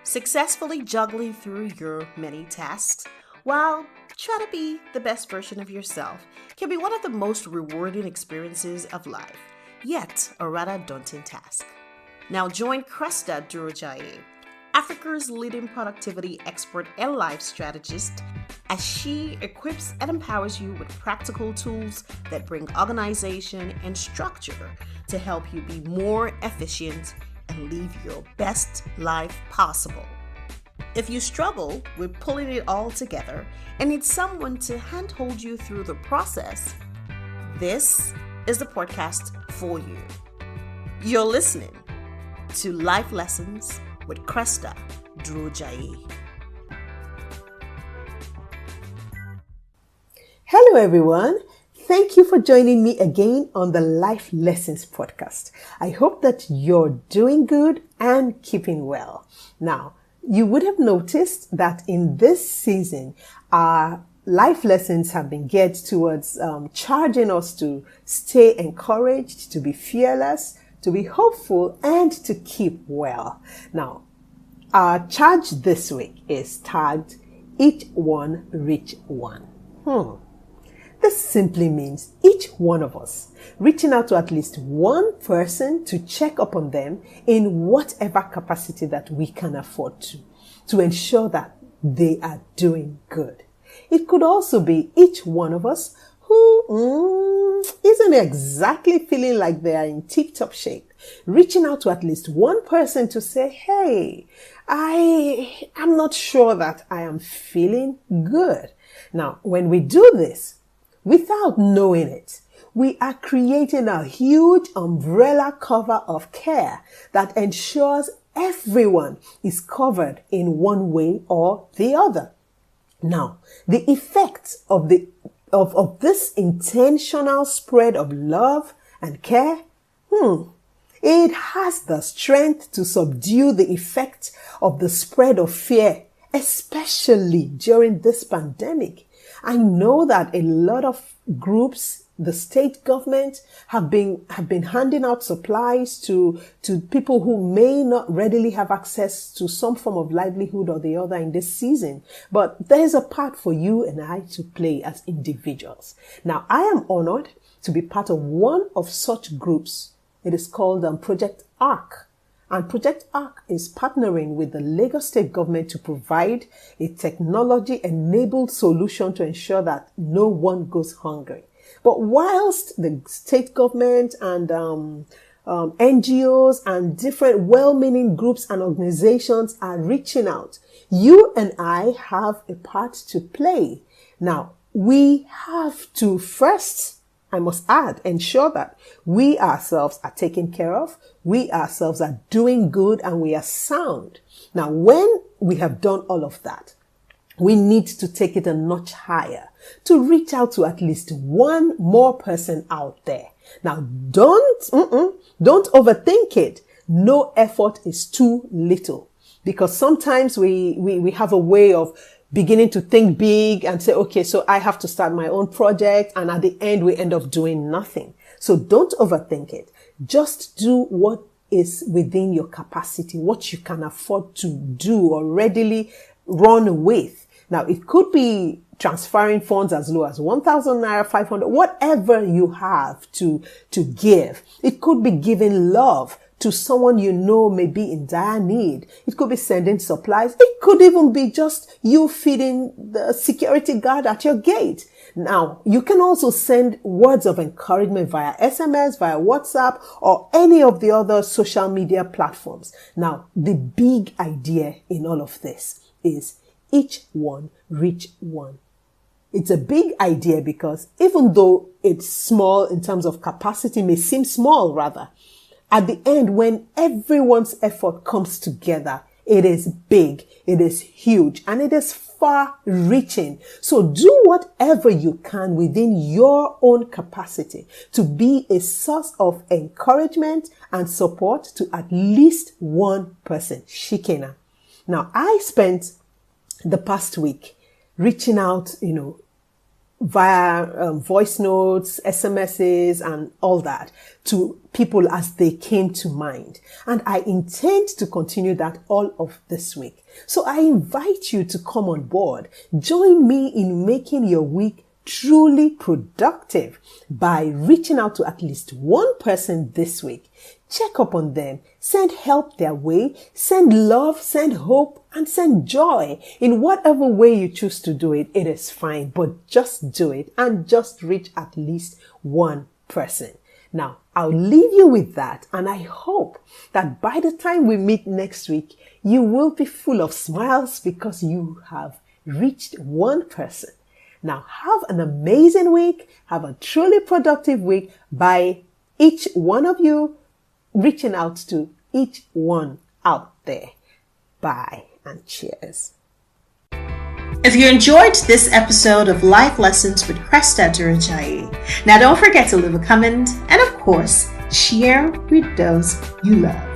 successfully juggling through your many tasks while trying to be the best version of yourself can be one of the most rewarding experiences of life, yet a rather daunting task. Now join Cresta Durojaye, Africa's leading productivity expert and life strategist, as she equips and empowers you with practical tools that bring organization and structure to help you be more efficient and live your best life possible. If you struggle with pulling it all together and need someone to handhold you through the process, this is the podcast for you. You're listening to Life Lessons with Cresta Durojaye. Hello everyone. Thank you for joining me again on the Life Lessons podcast. I hope that you're doing good and keeping well. Now, you would have noticed that in this season, our life lessons have been geared towards charging us to stay encouraged, to be fearless, to be hopeful, and to keep well. Now, our charge this week is tagged, Each One Reach One. This simply means each one of us reaching out to at least one person to check up on them in whatever capacity that we can afford to ensure that they are doing good. It could also be each one of us who isn't exactly feeling like they are in tip-top shape, reaching out to at least one person to say, hey, I am not sure that I am feeling good. Now, when we do this, without knowing it, we are creating a huge umbrella cover of care that ensures everyone is covered in one way or the other. Now, the effect of this intentional spread of love and care, it has the strength to subdue the effect of the spread of fear, especially during this pandemic. I know that a lot of groups, the state government have been handing out supplies to people who may not readily have access to some form of livelihood or the other in this season. But there's a part for you and I to play as individuals. Now, I am honored to be part of one of such groups. It is called Project ARC. And Project ARC is partnering with the Lagos State government to provide a technology-enabled solution to ensure that no one goes hungry. But whilst the state government and NGOs and different well-meaning groups and organizations are reaching out, you and I have a part to play. Now, we have to first, I must add, ensure that we ourselves are taken care of, we ourselves are doing good, and we are sound. Now, when we have done all of that, we need to take it a notch higher to reach out to at least one more person out there. Now, don't overthink it. No effort is too little, because sometimes we have a way of beginning to think big and say, okay, so I have to start my own project, and at the end we end up doing nothing. So don't overthink it. Just do what is within your capacity, what you can afford to do or readily run with. Now, it could be transferring funds as low as 1,000 naira, 500, whatever you have to give. It could be giving love to someone you know may be in dire need. It could be sending supplies. It could even be just you feeding the security guard at your gate. Now, you can also send words of encouragement via SMS, via WhatsApp, or any of the other social media platforms. Now, the big idea in all of this is each one reach one. It's a big idea because even though it's small in terms of capacity, may seem small rather, at the end, when everyone's effort comes together, it is big, it is huge, and it is far-reaching. So do whatever you can within your own capacity to be a source of encouragement and support to at least one person. Shikena. Now, I spent the past week reaching out, via voice notes, SMSs, and all that to people as they came to mind. And I intend to continue that all of this week. So I invite you to come on board. Join me in making your week truly productive by reaching out to at least one person this week. Check up on them, send help their way, send love, send hope, and send joy. In whatever way you choose to do it, it is fine, but just do it and just reach at least one person. Now, I'll leave you with that, and I hope that by the time we meet next week, you will be full of smiles because you have reached one person. Now, have an amazing week. Have a truly productive week by each one of you reaching out to each one out there. Bye and cheers. If you enjoyed this episode of Life Lessons with Cresta Durojaye, now don't forget to leave a comment and of course, share with those you love.